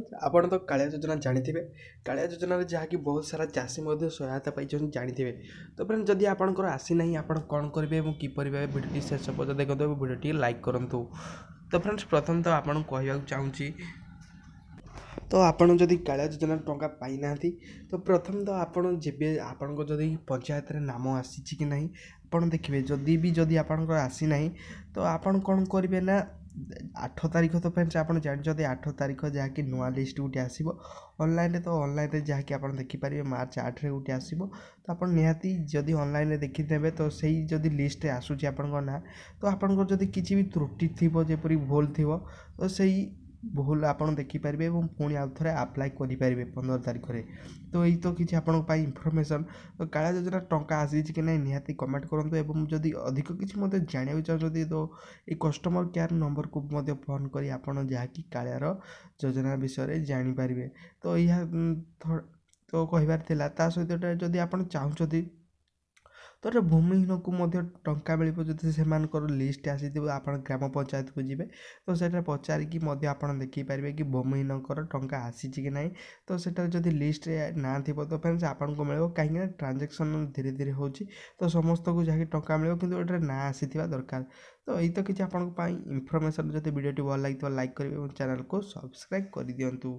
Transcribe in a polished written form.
Friends आपण तो कालिया योजना जानिथिबे कालिया योजना रे जहा कि बहुत सारा चासी मध्ये सहायता पाइछन जानिथिबे। तो फ्रेंड्स जदि आपनकर आसी नाही आपण कोन करिवे एवं कि परिबे भिडियो शेष पर्यंत देखंतु भिडियो लाइक करंतु। तो फ्रेंड्स प्रथम तो आपन कहइବାକୁ चाहूची तो आपण जदि कालिया योजना टंका पाई नांती तो प्रथम तो आपण जेबे आपनको जदि पंचायत रे नाम आसीची कि नाही आपण देखिबे जदि आपनकर आसी नाही तो आपण कोन करिवे ना 8 तारिख तो फ्रेंड्स आपन जानछथि 8 तारिख जहाँकि नुआ लिस्ट गुटे आसीबो ऑनलाइन तो ऑनलाइन रे जहाँकि आपन देखि पारिबे मार्च 8 रे गुटे आसीबो। तो आपन निहाती जदि ऑनलाइन रे देखि देबे तो सेही जदि लिस्ट रे आसुची आपन ना तो आपन जदि किछि भी त्रुटि थिबो जेपरि भूल थिबो तो सेही भूल आपन देखि पारिबे एवं पुणी आउ थरे अप्लाई करि पारिबे 15 तारिख रे। तो एई तो किछि आपन पई इन्फॉर्मेशन तो कालिया योजना टंका आसीछि कि नै निहाती कमेंट करंतु एवं जदि अधिक किछि मते जानिया चाहछथि तो ए कस्टमर केयर नंबर को मध्य फोन करी आपन जहाँकि कालियार योजना विषय रे जानि पारिबे। तो यह तो कहिबार थिला ता सहित जदि आपन चाहछथि तो भूमिहीन को मध्य टंका मिलिबो जदि सेमानकर लिस्ट आसीथिबो आपन ग्राम पंचायत को जिबे तो सेटा पचारिकी मध्य आपन देखि पारिबे कि भूमिहीनकर टंका आसीछि कि नाही। तो सेटा जदि लिस्ट रे ना थिबो तो फ्रेंड्स आपन को मिलिबो काहे कि ट्रांजैक्शन धीरे धीरे होची तो समस्त को जाके टंका मिलिबो किंतु एटा ना आसीथिबा दरकार। तो एई तो किछि आपन पई इन्फॉर्मेशन जदि वीडियो टी भल लागितो लाइक करिवे और चैनल को सब्सक्राइब करि दियंतु।